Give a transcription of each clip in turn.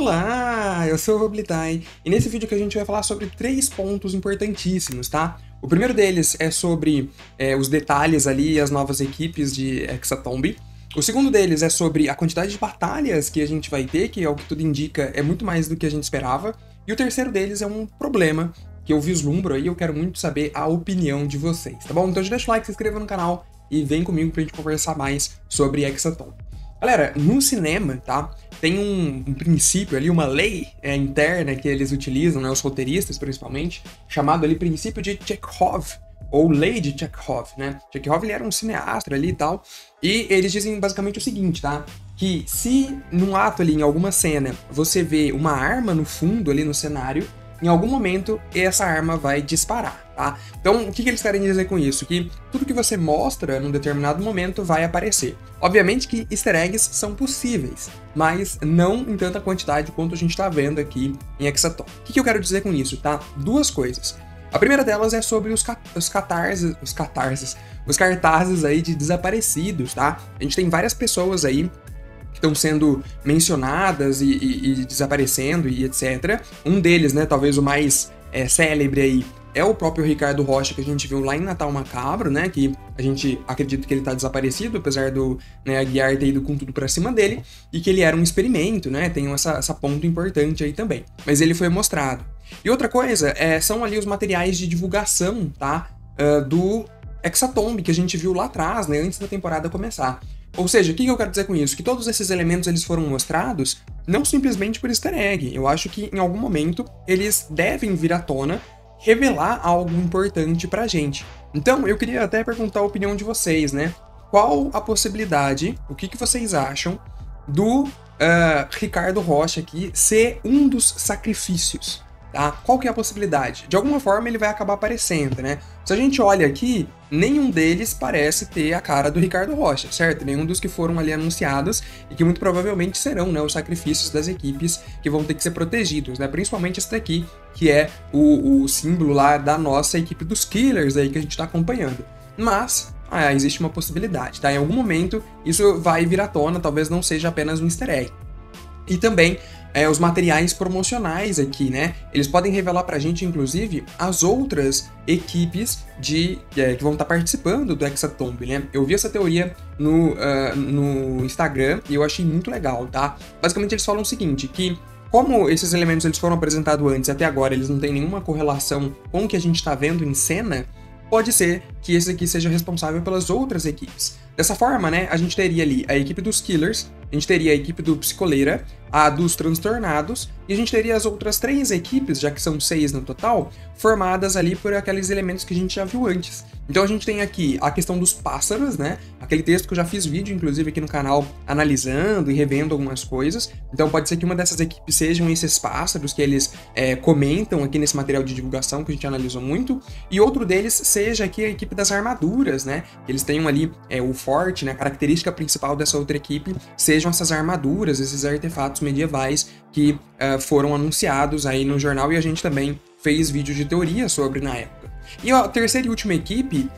Olá, eu sou o Roblitai e nesse vídeo que a gente vai falar sobre 3 pontos importantíssimos, tá? O primeiro deles é sobre os detalhes ali e as novas equipes de Hexatomb. O segundo deles é sobre a quantidade de batalhas que a gente vai ter, que é o que tudo indica, é muito mais do que a gente esperava. E o terceiro deles é um problema que eu vislumbro aí, eu quero muito saber a opinião de vocês, tá bom? Então já deixa o like, se inscreva no canal e vem comigo pra gente conversar mais sobre Hexatomb. Galera, no cinema, tá, tem um princípio ali, uma lei interna que eles utilizam, né, os roteiristas principalmente, chamado ali princípio de Chekhov, ou lei de Chekhov, né? Chekhov, ele era um cineasta ali e tal, e eles dizem basicamente o seguinte, tá? Que se num ato ali, em alguma cena, você vê uma arma no fundo ali no cenário, em algum momento essa arma vai disparar, tá? Então, o que eles querem dizer com isso? Que tudo que você mostra num determinado momento vai aparecer. Obviamente que easter eggs são possíveis, mas não em tanta quantidade quanto a gente está vendo aqui em Hexatomb. O que eu quero dizer com isso, tá? Duas coisas. A primeira delas é sobre os cartazes aí de desaparecidos, tá? A gente tem várias pessoas aí que estão sendo mencionadas e desaparecendo e etc. Um deles, né, talvez o mais célebre aí, é o próprio Ricardo Rocha, que a gente viu lá em Natal Macabro, né, que a gente acredita que ele tá desaparecido, apesar do Aguiar ter ido com tudo pra cima dele, e que ele era um experimento, né, tem essa ponto importante aí também. Mas ele foi mostrado. E outra coisa, são ali os materiais de divulgação, tá, do Hexatomb, que a gente viu lá atrás, né, antes da temporada começar. Ou seja, o que eu quero dizer com isso? Que todos esses elementos eles foram mostrados não simplesmente por easter egg. Eu acho que em algum momento eles devem vir à tona, revelar algo importante pra gente. Então, eu queria até perguntar a opinião de vocês, né? Qual a possibilidade, o que vocês acham do Ricardo Rocha aqui ser um dos sacrifícios? Tá? Qual que é a possibilidade? De alguma forma ele vai acabar aparecendo, né? Se a gente olha aqui, nenhum deles parece ter a cara do Ricardo Rocha, certo? Nenhum dos que foram ali anunciados e que muito provavelmente serão, né, os sacrifícios das equipes que vão ter que ser protegidos, né? Principalmente esse daqui, que é o símbolo lá da nossa equipe dos Killers aí que a gente tá acompanhando. Mas existe uma possibilidade, tá? Em algum momento isso vai vir à tona, talvez não seja apenas um easter egg. E também os materiais promocionais aqui, né? Eles podem revelar pra gente, inclusive, as outras equipes que vão estar participando do Hexatomb, né? Eu vi essa teoria no Instagram e eu achei muito legal, tá? Basicamente eles falam o seguinte, que como esses elementos eles foram apresentados antes e até agora eles não têm nenhuma correlação com o que a gente tá vendo em cena, pode ser que esse aqui seja responsável pelas outras equipes. Dessa forma, né, a gente teria ali a equipe dos Killers, a gente teria a equipe do Psicoleira, a dos Transtornados, e a gente teria as outras 3 equipes, já que são 6 no total, formadas ali por aqueles elementos que a gente já viu antes. Então a gente tem aqui a questão dos pássaros, né, aquele texto que eu já fiz vídeo, inclusive, aqui no canal, analisando e revendo algumas coisas. Então pode ser que uma dessas equipes sejam esses pássaros que eles comentam aqui nesse material de divulgação que a gente analisou muito, e outro deles seja aqui a equipe das armaduras, né, eles tenham ali o forte, né, a característica principal dessa outra equipe sejam essas armaduras, esses artefatos medievais que foram anunciados aí no jornal e a gente também fez vídeo de teoria sobre na época. E a terceira e última equipe,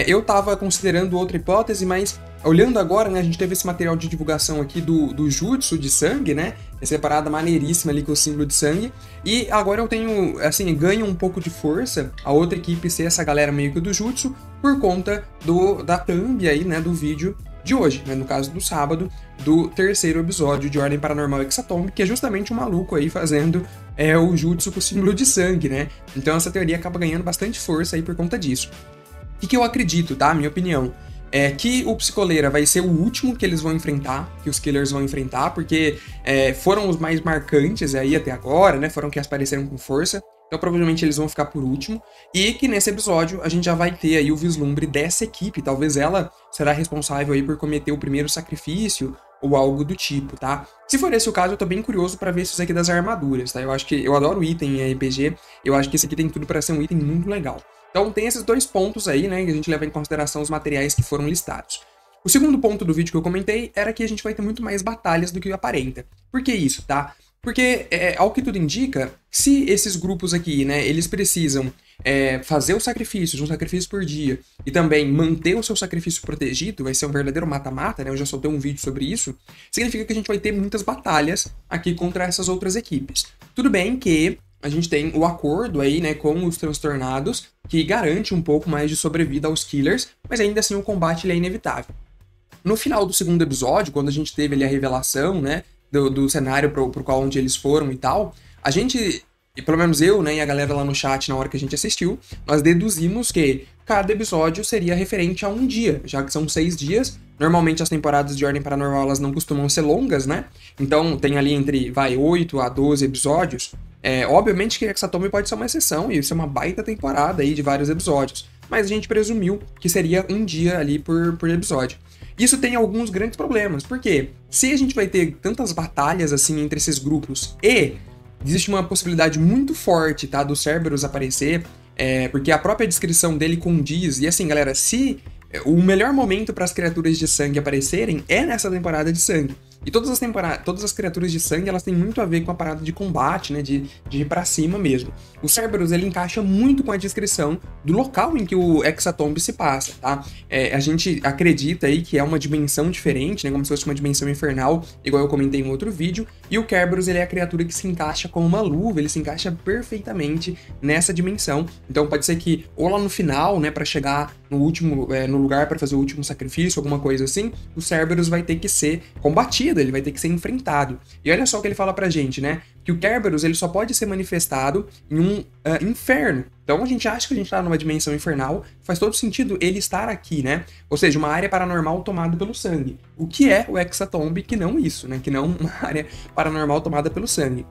eu tava considerando outra hipótese, mas olhando agora, né, a gente teve esse material de divulgação aqui do Jutsu de sangue, né, essa parada maneiríssima ali com o símbolo de sangue, e agora eu tenho, assim, ganho um pouco de força a outra equipe ser essa galera meio que do Jutsu, por conta da thumb aí, né, do vídeo de hoje, né, no caso do sábado, do terceiro episódio de Ordem Paranormal Hexatomb, que é justamente um maluco aí fazendo o Jutsu com o símbolo de sangue, né? Então essa teoria acaba ganhando bastante força aí por conta disso. O que eu acredito, tá? Minha opinião é que o Psicoleira vai ser o último que eles vão enfrentar, que os Killers vão enfrentar, porque foram os mais marcantes aí até agora, né? Foram que apareceram com força. Então provavelmente eles vão ficar por último, e que nesse episódio a gente já vai ter aí o vislumbre dessa equipe, talvez ela será responsável aí por cometer o primeiro sacrifício ou algo do tipo, tá? Se for esse o caso, eu tô bem curioso pra ver esses aqui das armaduras, tá? Eu acho que eu adoro item em RPG, eu acho que esse aqui tem tudo pra ser um item muito legal. Então tem esses 2 pontos aí, né, que a gente leva em consideração os materiais que foram listados. O segundo ponto do vídeo que eu comentei era que a gente vai ter muito mais batalhas do que aparenta. Por que isso, tá? Porque, ao que tudo indica, se esses grupos aqui, né, eles precisam fazer os sacrifícios, um sacrifício por dia, e também manter o seu sacrifício protegido, vai ser um verdadeiro mata-mata, né? Eu já soltei um vídeo sobre isso. Significa que a gente vai ter muitas batalhas aqui contra essas outras equipes. Tudo bem que a gente tem o acordo aí, né, com os transtornados, que garante um pouco mais de sobrevida aos killers, mas ainda assim o combate ele é inevitável. No final do segundo episódio, quando a gente teve ali a revelação, né, do cenário pro qual onde eles foram e tal, a gente, e pelo menos eu, né, e a galera lá no chat na hora que a gente assistiu, nós deduzimos que cada episódio seria referente a um dia, já que são 6 dias. Normalmente as temporadas de Ordem Paranormal elas não costumam ser longas, né? Então tem ali entre, 8 a 12 episódios. Obviamente que Hexatomb pode ser uma exceção, e isso é uma baita temporada aí de vários episódios. Mas a gente presumiu que seria um dia ali por episódio. Isso tem alguns grandes problemas, porque se a gente vai ter tantas batalhas assim entre esses grupos e existe uma possibilidade muito forte, tá, do Cerberus aparecer, porque a própria descrição dele condiz, e assim, galera, se o melhor momento para as criaturas de sangue aparecerem é nessa temporada de sangue. E todas as criaturas de sangue, elas têm muito a ver com a parada de combate, né, de ir pra cima mesmo. O Cerberus, ele encaixa muito com a descrição do local em que o Hexatomb se passa, tá? A gente acredita aí que é uma dimensão diferente, né, como se fosse uma dimensão infernal, igual eu comentei em outro vídeo, e o Kerberos, ele é a criatura que se encaixa como uma luva, ele se encaixa perfeitamente nessa dimensão. Então pode ser que, ou lá no final, né, pra chegar no último, no lugar para fazer o último sacrifício, alguma coisa assim, o Cerberus vai ter que ser combatido, ele vai ter que ser enfrentado. E olha só o que ele fala pra gente, né? Que o Kerberos, ele só pode ser manifestado em um inferno. Então a gente acha que a gente tá numa dimensão infernal, faz todo sentido ele estar aqui, né? Ou seja, uma área paranormal tomada pelo sangue. O que é o Hexatomb que não isso, né? Que não uma área paranormal tomada pelo sangue.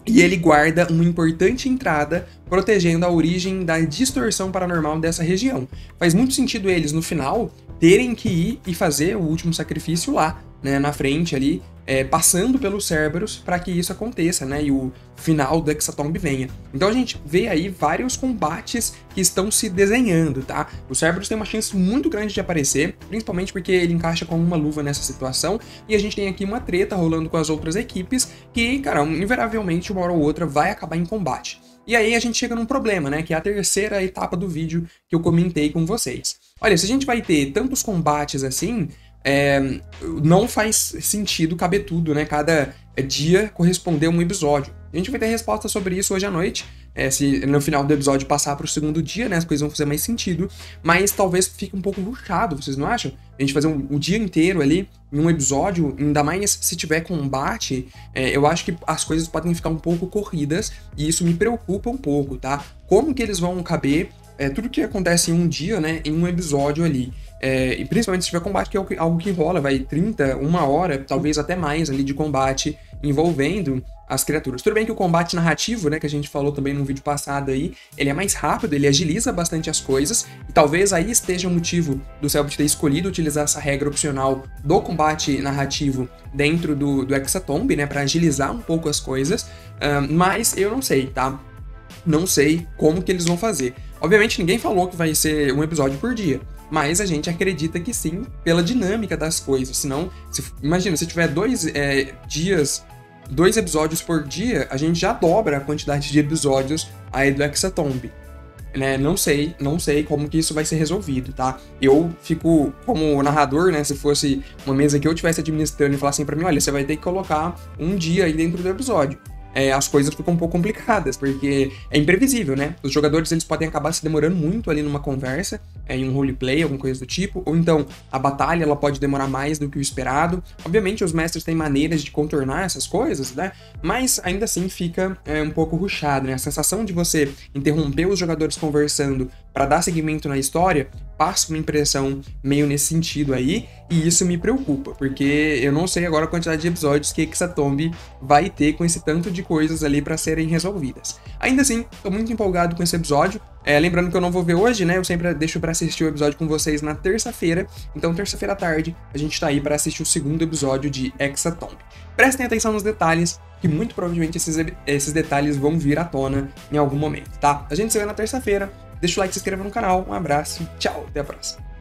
E ele guarda uma importante entrada, protegendo a origem da distorção paranormal dessa região. Faz muito sentido eles, no final, terem que ir e fazer o último sacrifício lá, né, na frente ali, passando pelo Cerberus para que isso aconteça, né, e o final do Hexatomb venha. Então a gente vê aí vários combates que estão se desenhando, tá? O Cerberus tem uma chance muito grande de aparecer, principalmente porque ele encaixa como uma luva nessa situação, e a gente tem aqui uma treta rolando com as outras equipes que, cara, invariavelmente uma hora ou outra vai acabar em combate. E aí a gente chega num problema, né, que é a terceira etapa do vídeo que eu comentei com vocês. Olha, se a gente vai ter tantos combates assim, não faz sentido caber tudo, né? Cada dia corresponder a um episódio. A gente vai ter resposta sobre isso hoje à noite. Se no final do episódio passar para o segundo dia, né? As coisas vão fazer mais sentido. Mas talvez fique um pouco rushado, vocês não acham? A gente fazer o dia inteiro ali em um episódio, ainda mais se tiver combate, eu acho que as coisas podem ficar um pouco corridas e isso me preocupa um pouco, tá? Como que eles vão caber tudo que acontece em um dia, né? Em um episódio ali. E principalmente se tiver combate, que é algo que rola, vai 30, 1 hora, talvez até mais ali de combate envolvendo as criaturas. Tudo bem que o combate narrativo, né, que a gente falou também no vídeo passado aí, ele é mais rápido, ele agiliza bastante as coisas, e talvez aí esteja o motivo do Cellbit ter escolhido utilizar essa regra opcional do combate narrativo dentro do Hexatomb, né, para agilizar um pouco as coisas, mas eu não sei, tá? Não sei como que eles vão fazer. Obviamente ninguém falou que vai ser um episódio por dia, mas a gente acredita que sim, pela dinâmica das coisas. Senão, imagina, se tiver 2 episódios por dia, a gente já dobra a quantidade de episódios aí do Hexatomb. Né? Não sei como que isso vai ser resolvido, tá? Eu fico como narrador, né? Se fosse uma mesa que eu estivesse administrando e falassem pra mim, olha, você vai ter que colocar um dia aí dentro do episódio. As coisas ficam um pouco complicadas, porque é imprevisível, né? Os jogadores, eles podem acabar se demorando muito ali numa conversa, em um roleplay, alguma coisa do tipo, ou então a batalha, ela pode demorar mais do que o esperado. Obviamente, os mestres têm maneiras de contornar essas coisas, né? Mas ainda assim fica um pouco rushado, né? A sensação de você interromper os jogadores conversando para dar seguimento na história passa uma impressão meio nesse sentido aí, e isso me preocupa, porque eu não sei agora a quantidade de episódios que Hexatomb vai ter com esse tanto de coisas ali para serem resolvidas. Ainda assim, tô muito empolgado com esse episódio. Lembrando que eu não vou ver hoje, né? Eu sempre deixo para assistir o episódio com vocês na terça-feira. Então, terça-feira à tarde, a gente tá aí para assistir o segundo episódio de Hexatomb. Prestem atenção nos detalhes, que muito provavelmente esses detalhes vão vir à tona em algum momento, tá? A gente se vê na terça-feira. Deixa o like, se inscreva no canal. Um abraço, tchau, até a próxima.